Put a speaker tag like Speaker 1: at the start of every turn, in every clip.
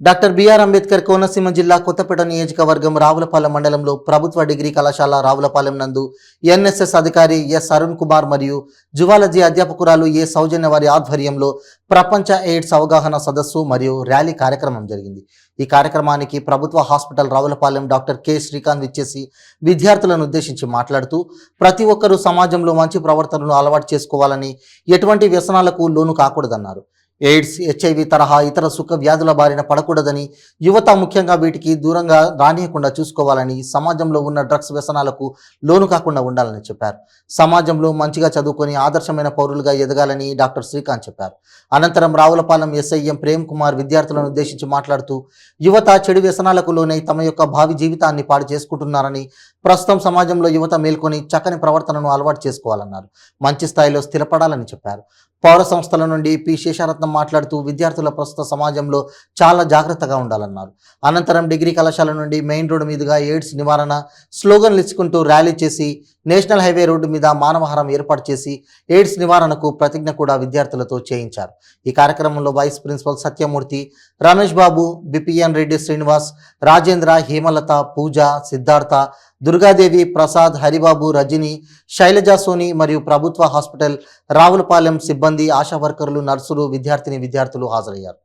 Speaker 1: Doctor BR Ambedkar Konaseema జిల్లా కొత్తపేట నియోజకవర్గం రావులపాలెం మండలంలో ప్రభుత్వ డిగ్రీ కళాశాల రావులపాలెం నందు ఎన్ఎస్ఎస్ అధికారి ఎస్ అరుణ్ కుమార్ మరియు జువాలజీ అధ్యాపకురాలు ఏ సౌజన్య వారి ఆధ్వర్యంలో ప్రపంచ ఎయిడ్స్ అవగాహన సదస్సు మరియు ర్యాలీ కార్యక్రమం జరిగింది. ఈ కార్యక్రమానికి ప్రభుత్వ hospital Ravulapalem doctor K Srikanth ఇచ్చేసి విద్యార్థులను ఉద్దేశించి మాట్లాడుతూ ప్రతి ఒక్కరూ సమాజంలో మంచి ప్రవర్తనను అలవాటు చేసుకోవాలని, ఎటువంటి వ్యసనాలకు లోను కాకూడదన్నారు. ఎయిడ్స్, హెచ్ఐవి తరహా ఇతర సుఖ వ్యాధుల బారిన పడకూడదని, యువత ముఖ్యంగా వీటికి దూరంగా రానియకుండా చూసుకోవాలని, సమాజంలో ఉన్న డ్రగ్స్ వ్యసనాలకు లోను కాకుండా ఉండాలని చెప్పారు. సమాజంలో మంచిగా చదువుకొని ఆదర్శమైన పౌరులుగా ఎదగాలని డాక్టర్ శ్రీకాంత్ చెప్పారు. అనంతరం రావులపాలెం ఎస్ఐఎం ప్రేమ్ కుమార్ విద్యార్థులను ఉద్దేశించి మాట్లాడుతూ యువత చెడు వ్యసనాలకు లోనై తమ యొక్క భావి జీవితాన్ని పాడు చేసుకుంటున్నారని, ప్రస్తుతం సమాజంలో యువత మేల్కొని చక్కని ప్రవర్తనను అలవాటు చేసుకోవాలన్నారు. మంచి స్థాయిలో స్థిరపడాలని చెప్పారు. పౌర సంస్థల నుండి పి శేషారత్నం మాట్లాడుతూ విద్యార్థుల ప్రస్తుత సమాజంలో చాలా జాగ్రత్తగా ఉండాలన్నారు. అనంతరం డిగ్రీ కళాశాల నుండి మెయిన్ రోడ్డు మీదుగా ఎయిడ్స్ నివారణ స్లోగన్లు ఇచ్చుకుంటూ ర్యాలీ చేసి నేషనల్ హైవే రోడ్డు మీద మానవహారం ఏర్పాటు చేసి ఎయిడ్స్ నివారణకు ప్రతిజ్ఞ కూడా విద్యార్థులతో చేయించారు. ఈ కార్యక్రమంలో వైస్ ప్రిన్సిపల్ సత్యమూర్తి, రమేష్ బాబు, బిపిఎన్ రెడ్డి, శ్రీనివాస్, రాజేంద్ర, హేమలత, పూజ, సిద్ధార్థ, దుర్గాదేవి, ప్రసాద్, హరిబాబు, రజని, శైలజ, సోని మరియు ప్రభుత్వ హాస్పిటల్ రావులపాలెం సిబ్బంది, ఆశా వర్కర్లు, నర్సులు, విద్యార్థులు హాజరయ్యారు.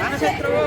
Speaker 2: మన శత్రువు